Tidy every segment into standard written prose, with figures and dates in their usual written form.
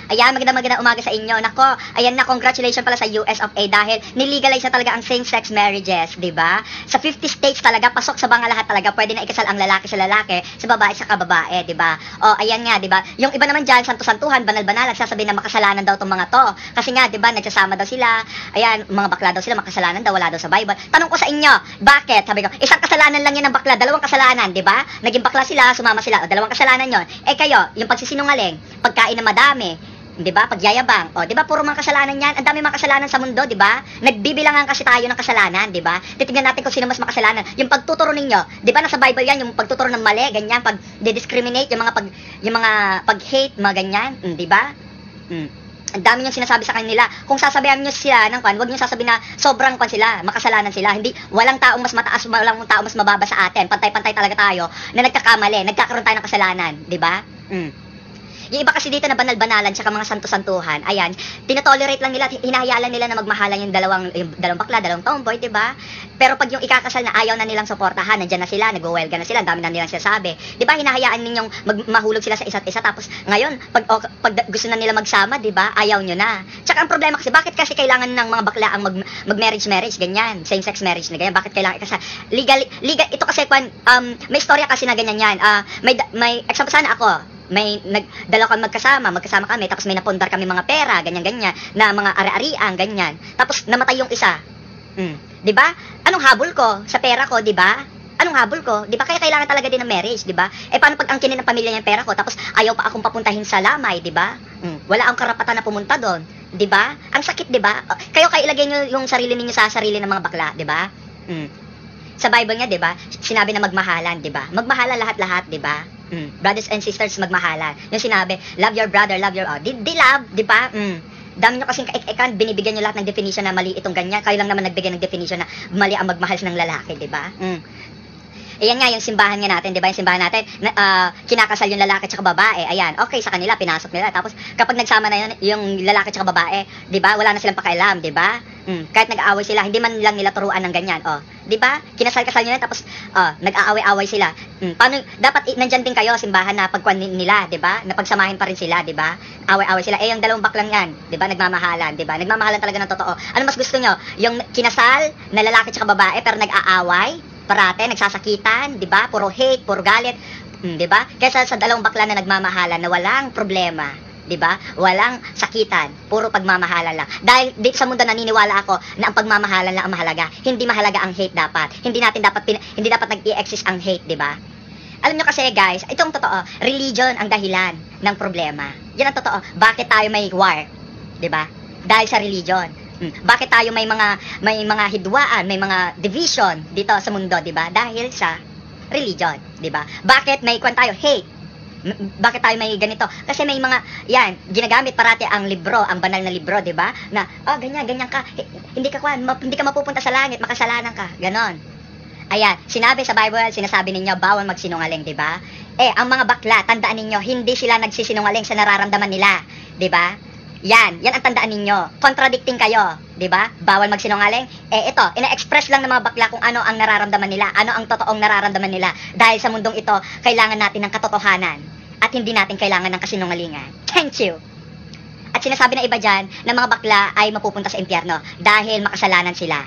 Ayan, magandang umaga sa inyo. Nako, ayan na, congratulations pala sa US of A dahil nilegalize na talaga ang same-sex marriages, di ba? Sa 50 states talaga, pasok sa mga lahat talaga, pwede na ikasal ang lalaki sa lalaki, sa babae sa kababae, di ba? O, ayan nga, di ba? Yung iba naman dyan, santo-santuhan, banal-banal, nagsasabi na makasalanan daw tong mga to. Kasi nga, di ba, nagsasama daw sila, ayan, mga bakla daw sila, makasalanan daw, wala daw sa Bible. Tanong ko sa inyo, bakit? Sabi ko, isang kasalanan lang yan ng bakla, dalawang kasalanan, di ba? Naging bakla sila, sumama sila, o, dalawang kasalanan yon. Eh kayo, yung pagsisinungaling, pagkain na madami, 'di ba? Pagyayabang. O, 'di ba? Puro mga kasalanan 'yan. Ang dami mga kasalanan sa mundo, 'di ba? Nagbibilangan kasi tayo ng kasalanan, 'di ba? Titingnan natin kung sino mas makasalanan. Yung pagtuturo ninyo, 'di ba? Nasa Bible 'yan, yung pagtuturo ng mali, ganyan, pag discriminate, yung mga pag-hate, mga ganyan, 'di ba? Ang dami niyang sinasabi sa kanila. Kung sasabihan niyo sila ng kwan, huwag niyo sasabihin na sobrang kwan sila, makasalanan sila. Hindi, walang taong mas mataas, walang taong mas mababa sa atin. Pantay-pantay talaga tayo na nagkakamali, nagkakaroon tayo ng kasalanan, 'di ba? Yung iba kasi dito na banal-banalan tsaka mga santo-santuhan, ayan, tinotolerate lang nila, hinahayaan nila na magmahalan yung dalawang bakla, dalawang tomboy, diba? Pero pag yung ikakasal na ayaw na nilang suportahan, nandyan na sila, nag-welga na sila, dami na nilang sinasabi. Diba, hinahayaan ninyong mahulog sila sa isa't isa, tapos ngayon, pag gusto na nila magsama, diba, ayaw nyo na. Tsaka ang problema kasi, bakit kasi kailangan ng mga bakla ang mag-marriage, ganyan, same-sex marriage na ganyan, bakit kailangan ikasal? Legal, ito kasi, may istorya kasi na ganyan yan, may example sana ako, may dalaw kami magkasama kami, tapos may napundar kami mga pera, ganyan-ganyan, na mga ari-arian, ganyan. Tapos namatay yung isa. 'Di ba? Anong habol ko sa pera ko, 'di ba? Anong habol ko? 'Di ba? Kaya kailangan talaga din ng marriage, 'di ba? Eh paano pag angkinin ng pamilya niya yung pera ko, tapos ayaw pa akong papuntahin sa lamay, 'di ba? Wala akong karapatan na pumunta doon, 'di ba? Ang sakit, 'di ba? Kayo ilagay niyo yung sarili niyo sa sarili ng mga bakla, 'di ba? Sa Bible nga, 'di ba? Sinabi na magmahalan, 'di ba? Magmahalan lahat-lahat, 'di ba? Brothers and sisters, magmahalan. Yung sinabi, love your brother, love your... di love, di ba? Dami nyo kasing binibigyan nyo lahat ng definition na mali itong ganyan. Kayo lang naman nagbigay ng definition na mali ang magmahal ng lalaki, di ba? Ayan nga, yung simbahan nga natin, di ba? Yung simbahan natin, kinakasal yung lalaki at babae. Ayan, okay sa kanila, pinasok nila. Tapos, kapag nagsama na yung lalaki at babae, di ba? Wala na silang pakialam, di ba? Kahit nag-aaway sila, hindi man lang nila turuan ng ganyan. Di ba? Kinasal-kasal nila, tapos, nag-aaway-aaway sila. Paano, dapat nandyan din kayo, simbahan na pagkuhan nila, di ba? Napagsamahin pa rin sila, di ba? Away-away sila. Eh, yung dalawang baklang yan, di ba? Nagmamahalan, di ba? Nagmamahalan talaga ng totoo. Ano mas gusto nyo? Yung kinasal na lalaki at babae, pero nag-aaway? Parate, nagsasakitan, 'di ba? Puro hate, puro galit, 'di ba? Kaysa sa dalawang bakla na nagmamahalan na walang problema, 'di ba? Walang sakitan, puro pagmamahalan lang. Dahil dito sa mundo naniniwala ako na ang pagmamahalan lang ang mahalaga. Hindi mahalaga ang hate dapat. Hindi dapat nag-i-exist ang hate, 'di ba? Alam nyo kasi guys, itong totoo, religion ang dahilan ng problema. Yan ang totoo. Bakit tayo may war? 'Di ba? Dahil sa religion. Bakit tayo may mga hidwaan, may mga division dito sa mundo, 'di ba? Dahil sa religion, 'di ba? Bakit may tayo hate? Bakit tayo may ganito? Kasi may mga ginagamit parati ang libro, ang banal na libro, 'di ba? Na ganyan ka, hindi ka mapupunta sa langit, makasalanan ka, ganon. Ayan, sinabi sa Bible, sinasabi ninyo bawal magsinungaling, 'di ba? Eh, ang mga bakla, tandaan ninyo, hindi sila nagsisinungaling sa nararamdaman nila, 'di ba? Yan ang tandaan ninyo. Contradicting kayo, 'di ba? Bawal magsinungaling. Eh ito, ina-express lang ng mga bakla kung ano ang nararamdaman nila, ano ang totoong nararamdaman nila. Dahil sa mundong ito, kailangan natin ng katotohanan at hindi natin kailangan ng kasinungalingan. Thank you. At sinasabi na iba diyan na mga bakla ay mapupunta sa impyerno dahil makasalanan sila.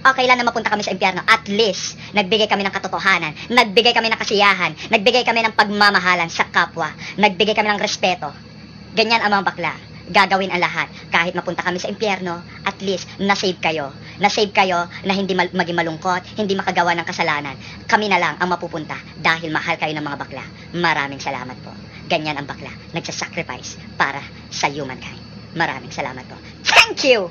Okay lang na mapunta kami sa impyerno. At least, nagbigay kami ng katotohanan, nagbigay kami ng kasiyahan, nagbigay kami ng pagmamahalan sa kapwa, nagbigay kami ng respeto. Ganyan ang mga bakla. Gagawin ang lahat. Kahit mapunta kami sa impyerno, at least, na-save kayo. Na-save kayo na hindi maging malungkot, hindi makagawa ng kasalanan. Kami na lang ang mapupunta dahil mahal kayo ng mga bakla. Maraming salamat po. Ganyan ang bakla. Nagsasacrifice para sa humankind. Maraming salamat po. Thank you!